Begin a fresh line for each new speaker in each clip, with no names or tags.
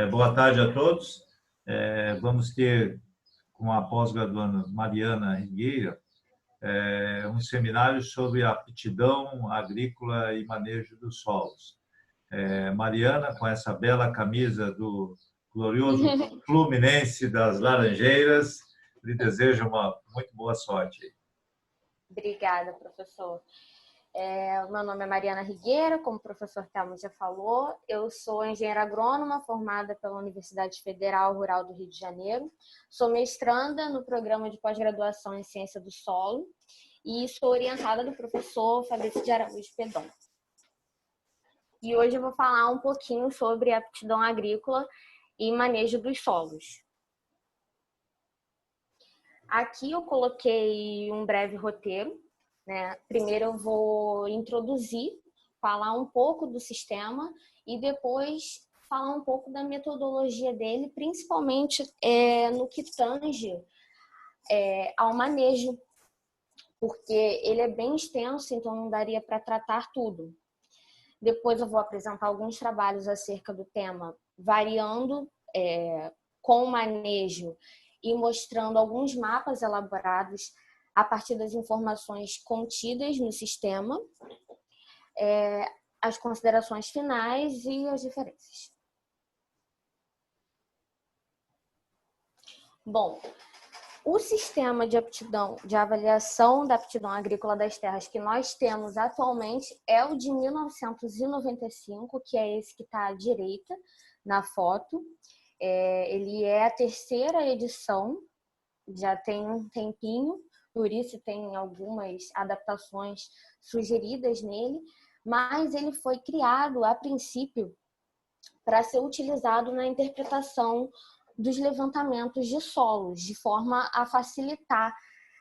Boa tarde a todos. Vamos ter, com a pós-graduanda Mariana Rigueira, um seminário sobre aptidão agrícola e manejo dos solos. Mariana, com essa bela camisa do glorioso Fluminense das Laranjeiras, lhe desejo uma muito boa sorte.
Obrigada, professor. O meu nome é Mariana Rigueira, como o professor Telmo já falou. Eu sou engenheira agrônoma formada pela Universidade Federal Rural do Rio de Janeiro. Sou mestranda no programa de pós-graduação em Ciência do Solo e sou orientada do professor Fabrício de Araújo Pedon. E hoje eu vou falar um pouquinho sobre aptidão agrícola e manejo dos solos. Aqui eu coloquei um breve roteiro. Primeiro eu vou introduzir, falar um pouco do sistema e depois falar um pouco da metodologia dele, principalmente no que tange ao manejo, porque ele é bem extenso, então não daria para tratar tudo. Depois eu vou apresentar alguns trabalhos acerca do tema, variando com o manejo e mostrando alguns mapas elaborados a partir das informações contidas no sistema, as considerações finais e as diferenças. Bom, o sistema de aptidão, de avaliação da aptidão agrícola das terras que nós temos atualmente é o de 1995, que é esse que está à direita na foto. Ele é a terceira edição, já tem um tempinho, por isso tem algumas adaptações sugeridas nele, mas ele foi criado a princípio para ser utilizado na interpretação dos levantamentos de solos, de forma a facilitar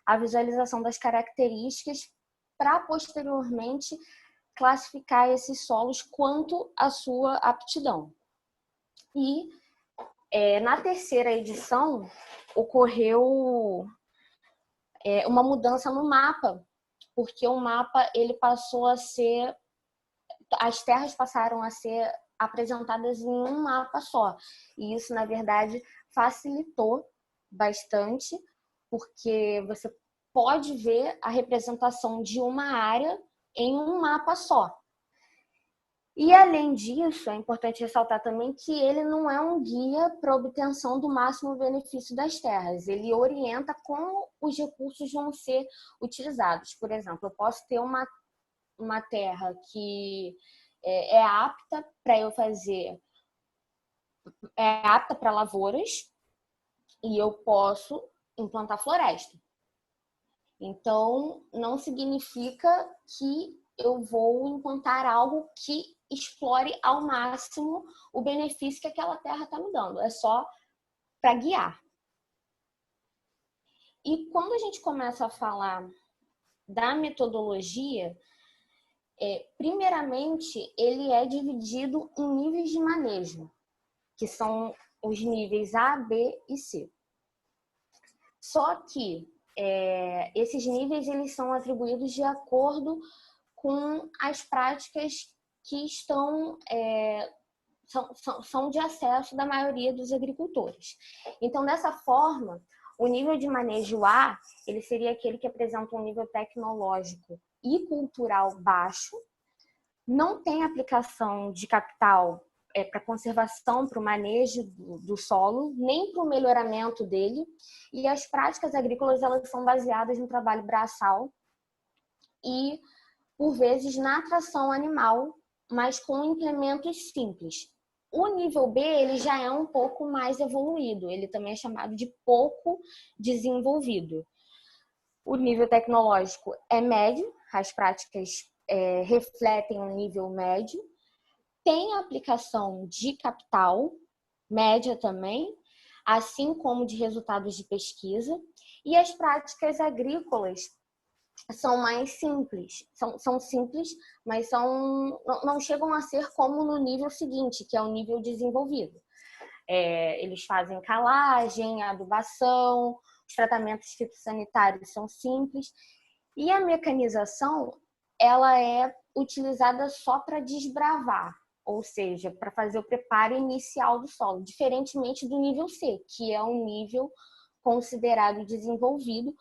a visualização das características para posteriormente classificar esses solos quanto à sua aptidão. E na terceira edição ocorreu uma mudança no mapa, porque o mapa ele passou a ser, as terras passaram a ser apresentadas em um mapa só. E isso, na verdade, facilitou bastante, porque você pode ver a representação de uma área em um mapa só. E, além disso, é importante ressaltar também que ele não é um guia para obtenção do máximo benefício das terras. Ele orienta como os recursos vão ser utilizados. Por exemplo, eu posso ter uma terra que é apta para eu fazer, é apta para lavouras, e eu posso implantar floresta. Então, não significa que eu vou implantar algo que explore ao máximo o benefício que aquela terra está me dando. É só para guiar. E quando a gente começa a falar da metodologia, primeiramente, ele é dividido em níveis de manejo, que são os níveis A, B e C. Só que esses níveis eles são atribuídos de acordo com as práticas que são de acesso da maioria dos agricultores. Então, dessa forma, o nível de manejo A, ele seria aquele que apresenta um nível tecnológico e cultural baixo, não tem aplicação de capital para conservação, para o manejo do solo, nem para o melhoramento dele, e as práticas agrícolas elas são baseadas no trabalho braçal e, por vezes, na atração animal, mas com implementos simples. O nível B ele já é um pouco mais evoluído, ele também é chamado de pouco desenvolvido. O nível tecnológico é médio, as práticas refletem um nível médio, tem aplicação de capital, média também, assim como de resultados de pesquisa, e as práticas agrícolas são mais simples, são simples, mas não chegam a ser como no nível seguinte, que é o nível desenvolvido. Eles fazem calagem, adubação, os tratamentos fitossanitários são simples, e a mecanização ela é utilizada só para desbravar, ou seja, para fazer o preparo inicial do solo, diferentemente do nível C, que é um nível considerado desenvolvido,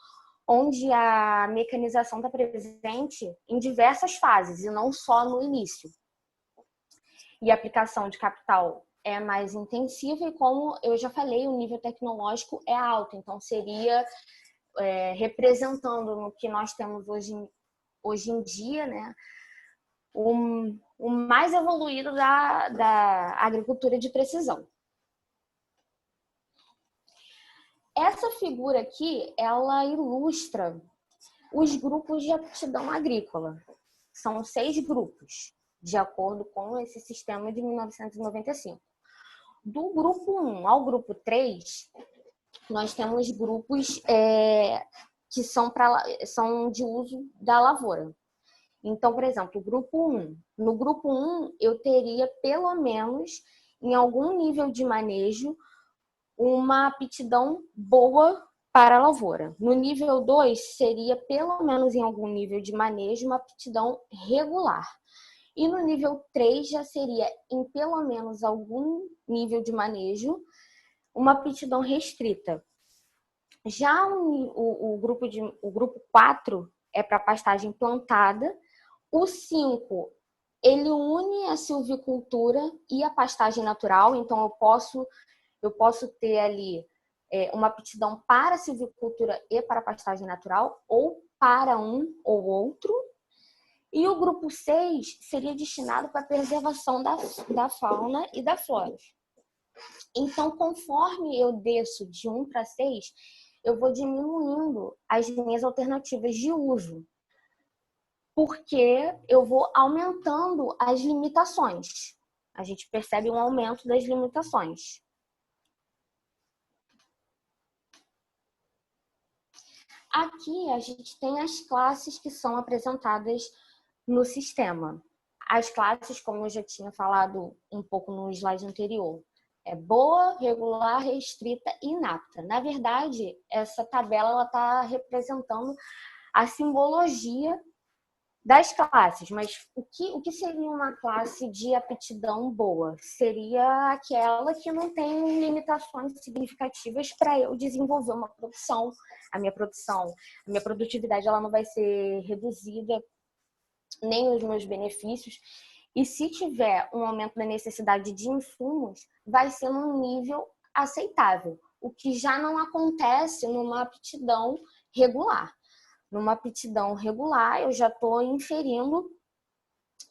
onde a mecanização está presente em diversas fases e não só no início. E a aplicação de capital é mais intensiva e, como eu já falei, o nível tecnológico é alto, então seria representando no que nós temos hoje em dia, né, o mais evoluído da agricultura de precisão. Essa figura aqui, ela ilustra os grupos de aptidão agrícola. São 6 grupos, de acordo com esse sistema de 1995. Do grupo 1 ao grupo 3, nós temos grupos que são de uso da lavoura. Então, por exemplo, o grupo 1. No grupo 1, eu teria, pelo menos, em algum nível de manejo, uma aptidão boa para a lavoura. No nível 2, seria, pelo menos em algum nível de manejo, uma aptidão regular. E no nível 3, já seria, em pelo menos algum nível de manejo, uma aptidão restrita. Já o grupo 4 é para pastagem plantada. O 5, ele une a silvicultura e a pastagem natural, então eu posso ter ali uma aptidão para a silvicultura e para a pastagem natural, ou para um ou outro. E o grupo 6 seria destinado para a preservação da fauna e da flora. Então, conforme eu desço de 1 para 6, eu vou diminuindo as minhas alternativas de uso, porque eu vou aumentando as limitações. A gente percebe um aumento das limitações. Aqui a gente tem as classes que são apresentadas no sistema. As classes, como eu já tinha falado um pouco no slide anterior, é boa, regular, restrita e inapta. Na verdade, essa tabela está representando a simbologia das classes, mas o que seria uma classe de aptidão boa? Seria aquela que não tem limitações significativas para eu desenvolver uma produção. A minha produtividade, ela não vai ser reduzida, nem os meus benefícios. E se tiver um aumento da necessidade de insumos, vai ser num nível aceitável, o que já não acontece numa aptidão regular. Numa aptidão regular, eu já estou inferindo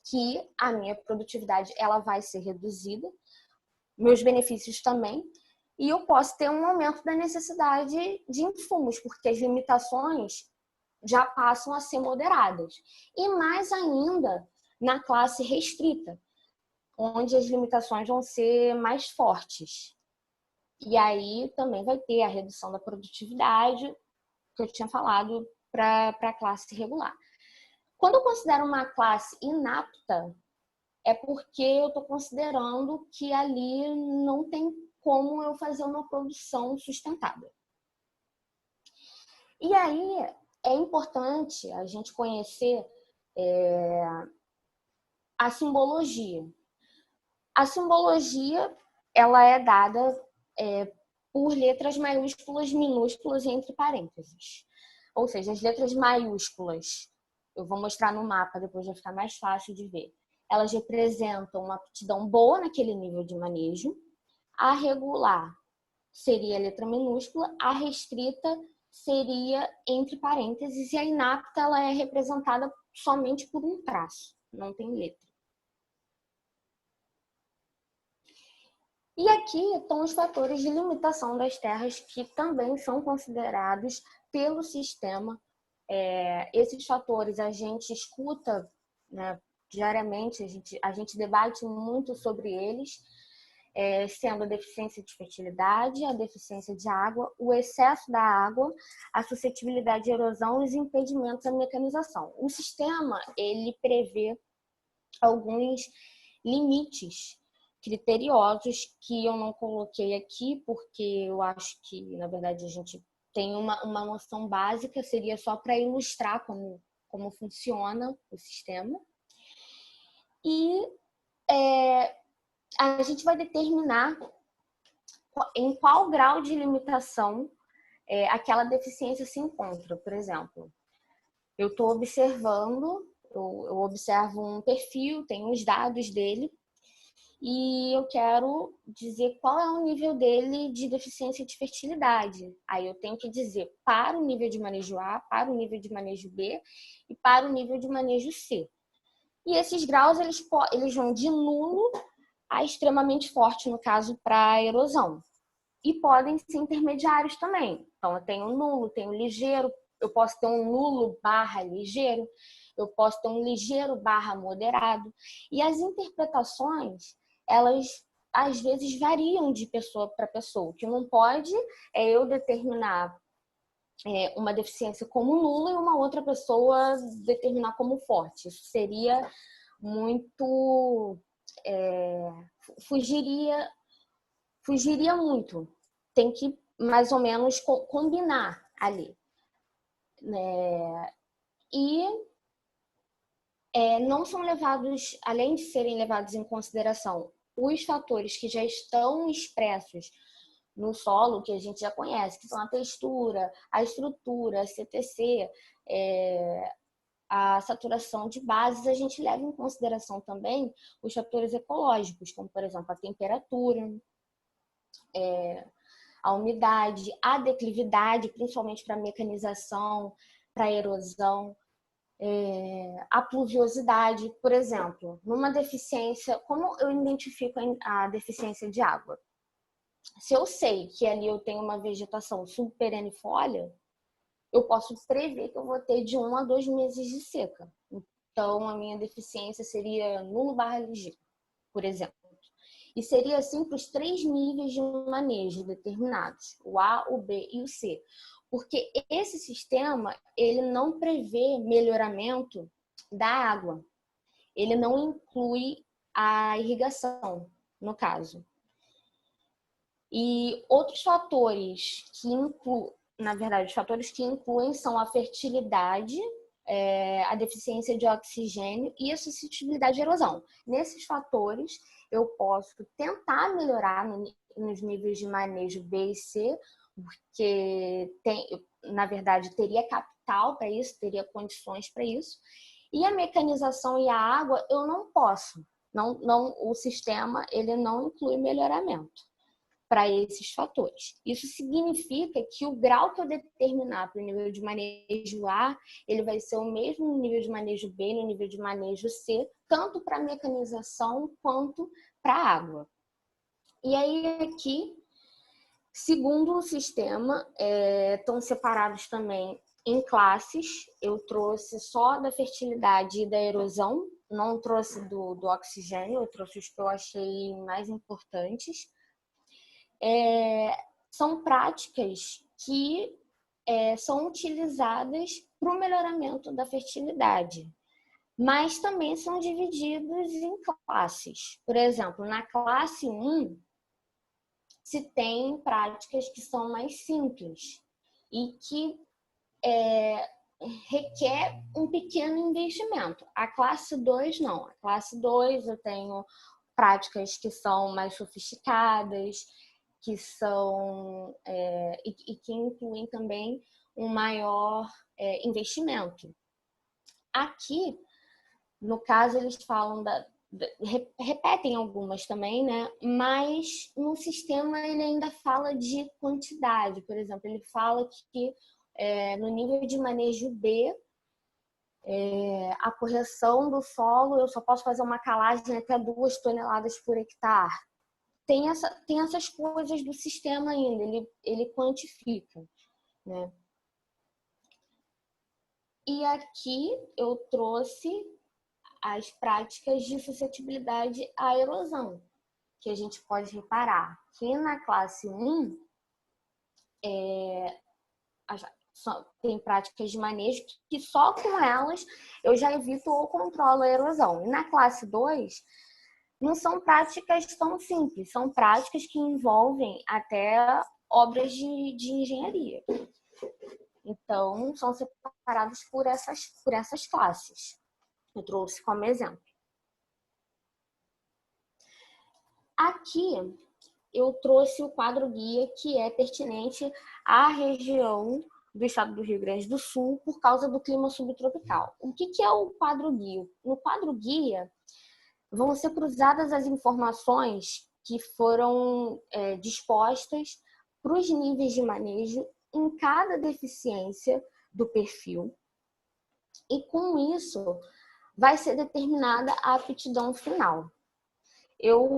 que a minha produtividade ela vai ser reduzida, meus benefícios também, e eu posso ter um aumento da necessidade de insumos, porque as limitações já passam a ser moderadas. E mais ainda na classe restrita, onde as limitações vão ser mais fortes. E aí também vai ter a redução da produtividade, que eu tinha falado, para a classe regular. Quando eu considero uma classe inapta, é porque eu estou considerando que ali não tem como eu fazer uma produção sustentável. E aí é importante a gente conhecer a simbologia. A simbologia ela é dada por letras maiúsculas, minúsculas e entre parênteses. Ou seja, as letras maiúsculas, eu vou mostrar no mapa, depois vai ficar mais fácil de ver. Elas representam uma aptidão boa naquele nível de manejo. A regular seria a letra minúscula, a restrita seria entre parênteses, e a inapta ela é representada somente por um traço, não tem letra. E aqui estão os fatores de limitação das terras que também são considerados pelo sistema. Esses fatores a gente escuta, né, diariamente, a gente debate muito sobre eles, sendo a deficiência de fertilidade, a deficiência de água, o excesso da água, a suscetibilidade à erosão e os impedimentos à mecanização. O sistema ele prevê alguns limites criteriosos que eu não coloquei aqui, porque eu acho que, na verdade, a gente tem uma noção básica, seria só para ilustrar como funciona o sistema. E a gente vai determinar em qual grau de limitação aquela deficiência se encontra. Por exemplo, eu estou observando, eu observo um perfil, tenho os dados dele, e eu quero dizer qual é o nível dele de deficiência de fertilidade. Aí eu tenho que dizer para o nível de manejo A, para o nível de manejo B e para o nível de manejo C. E esses graus, eles vão de nulo a extremamente forte, no caso, para a erosão. E podem ser intermediários também. Então, eu tenho nulo, tenho ligeiro, eu posso ter um nulo barra ligeiro, eu posso ter um ligeiro barra moderado. E as interpretações, elas às vezes variam de pessoa para pessoa. O que não pode é eu determinar uma deficiência como nula e uma outra pessoa determinar como forte. Isso seria muito... fugiria muito. Tem que mais ou menos combinar ali. E não são levados, além de serem levados em consideração os fatores que já estão expressos no solo, que a gente já conhece, que são a textura, a estrutura, a CTC, a saturação de bases, a gente leva em consideração também os fatores ecológicos, como, por exemplo, a temperatura, a umidade, a declividade, principalmente para mecanização, para erosão, a pluviosidade. Por exemplo, numa deficiência, como eu identifico a deficiência de água? Se eu sei que ali eu tenho uma vegetação subperennifolia, eu posso prever que eu vou ter de 1 a 2 meses de seca. Então, a minha deficiência seria nulo barra ligeiro, por exemplo. E seria assim para os 3 níveis de manejo determinados, o A, o B e o C. Porque esse sistema, ele não prevê melhoramento da água. Ele não inclui a irrigação, no caso. E outros fatores que incluem, na verdade, os fatores que incluem são a fertilidade, a deficiência de oxigênio e a suscetibilidade à erosão. Nesses fatores, eu posso tentar melhorar nos níveis de manejo B e C, porque na verdade, teria capital para isso, teria condições para isso. E a mecanização e a água, eu não posso. O sistema ele não inclui melhoramento para esses fatores. Isso significa que o grau que eu determinar para o nível de manejo A, ele vai ser o mesmo no nível de manejo B e no nível de manejo C, tanto para a mecanização quanto para a água. E aí aqui, segundo o sistema, estão separados também em classes. Eu trouxe só da fertilidade e da erosão, não trouxe do oxigênio, eu trouxe os que eu achei mais importantes. São práticas que são utilizadas para o melhoramento da fertilidade, mas também são divididos em classes. Por exemplo, na classe 1, se tem práticas que são mais simples e que requer um pequeno investimento. A classe 2, não. A classe 2 eu tenho práticas que são mais sofisticadas, que são e que incluem também um maior investimento. Aqui, no caso, eles falam repetem algumas também, né? Mas no sistema ele ainda fala de quantidade. Por exemplo, ele fala que no nível de manejo B, a correção do solo, eu só posso fazer uma calagem até 2 toneladas por hectare. Tem essas coisas do sistema ainda, ele quantifica, né? E aqui eu trouxe as práticas de suscetibilidade à erosão, que a gente pode reparar que na classe 1 tem práticas de manejo que só com elas eu já evito ou controlo a erosão. E na classe 2, não são práticas tão simples, são práticas que envolvem até obras de engenharia. Então, são separados por essas classes. Eu trouxe como exemplo. Aqui eu trouxe o quadro guia que é pertinente à região do estado do Rio Grande do Sul por causa do clima subtropical. O que é o quadro guia? No quadro guia vão ser cruzadas as informações que foram dispostas para os níveis de manejo em cada deficiência do perfil, e com isso vai ser determinada a aptidão final. Eu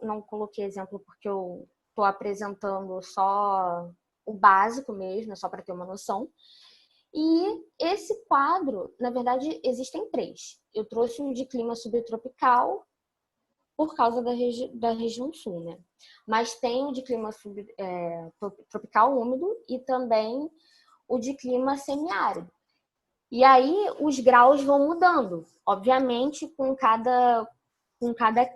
não coloquei exemplo porque eu estou apresentando só o básico mesmo, só para ter uma noção. E esse quadro, na verdade, existem 3. Eu trouxe um de clima subtropical por causa da região sul, né? Mas tem o de clima tropical úmido e também o de clima semiárido. E aí os graus vão mudando, obviamente, com cada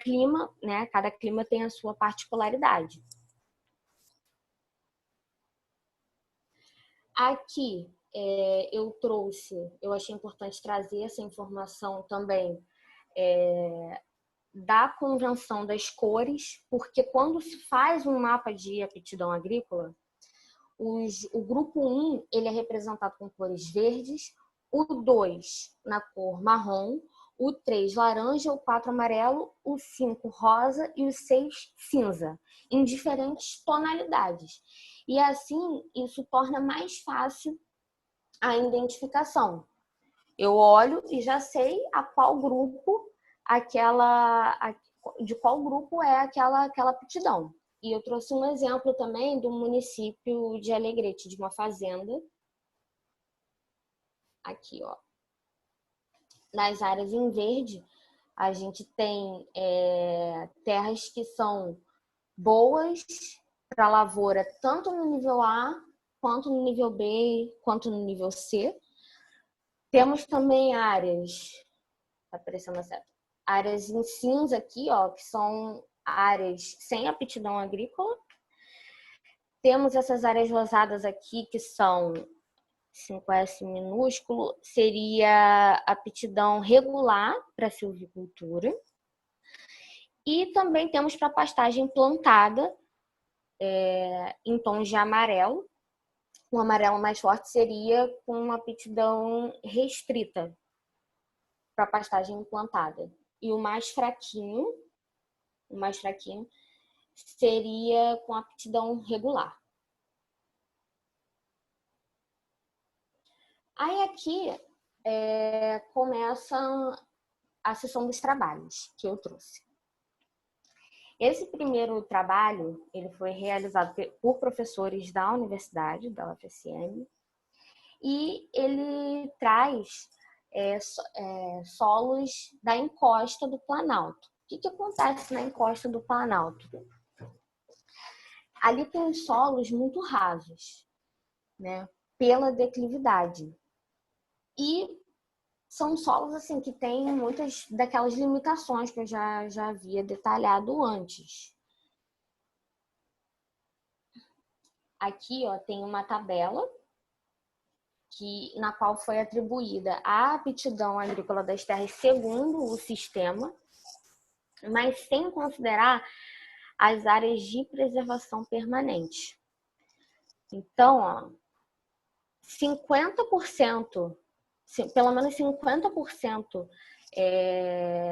clima, né? Cada clima tem a sua particularidade. Aqui eu achei importante trazer essa informação também da convenção das cores, porque quando se faz um mapa de aptidão agrícola, o grupo 1 ele é representado com cores verdes, o 2 na cor marrom, o 3 laranja, o 4 amarelo, o 5 rosa e o 6 cinza, em diferentes tonalidades. E assim, isso torna mais fácil a identificação. Eu olho e já sei de qual grupo é aquela aptidão. E eu trouxe um exemplo também do município de Alegrete, de uma fazenda. Aqui, ó. Nas áreas em verde, a gente tem terras que são boas para lavoura, tanto no nível A, quanto no nível B, quanto no nível C. Temos também áreas, tá aparecendo a seta, áreas em cinza aqui, ó, que são áreas sem aptidão agrícola. Temos essas áreas rosadas aqui, que são 5S minúsculo, seria aptidão regular para silvicultura. E também temos para pastagem plantada, em tons de amarelo. O amarelo mais forte seria com uma aptidão restrita para pastagem plantada. E o mais fraquinho seria com aptidão regular. Aí aqui começa a sessão dos trabalhos que eu trouxe. Esse primeiro trabalho ele foi realizado por professores da universidade, da UFSM, e ele traz solos da encosta do Planalto. O que acontece na encosta do Planalto? Ali tem solos muito rasos, né, pela declividade. E são solos assim que têm muitas daquelas limitações que eu já havia detalhado antes. Aqui, ó, tem uma tabela na qual foi atribuída a aptidão agrícola das terras segundo o sistema, mas sem considerar as áreas de preservação permanente. Então, ó, 50%, pelo menos 50%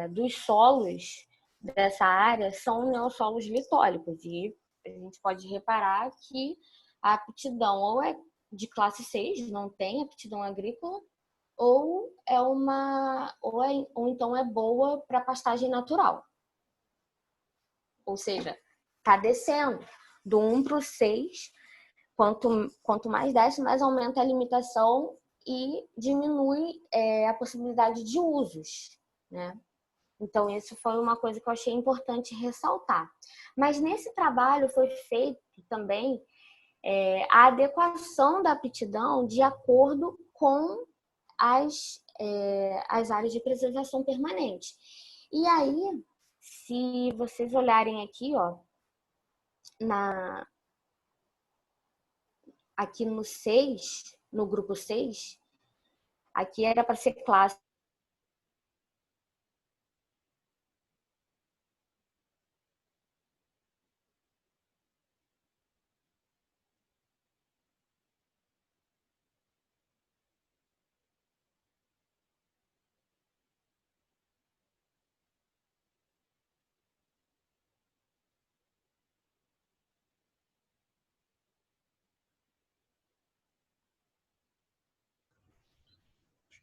dos solos dessa área são neossolos litólicos. E a gente pode reparar que a aptidão ou é de classe 6, não tem aptidão agrícola, ou então é boa para pastagem natural. Ou seja, está descendo do 1 para o 6. Quanto mais desce, mais aumenta a limitação e diminui a possibilidade de usos, né? Então, isso foi uma coisa que eu achei importante ressaltar. Mas nesse trabalho foi feito também a adequação da aptidão de acordo com as áreas de preservação permanente. E aí, se vocês olharem aqui, ó, aqui no 6, no grupo 6, aqui era para ser classe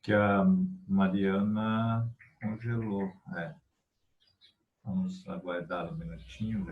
que a Mariana congelou. Vamos aguardar um minutinho.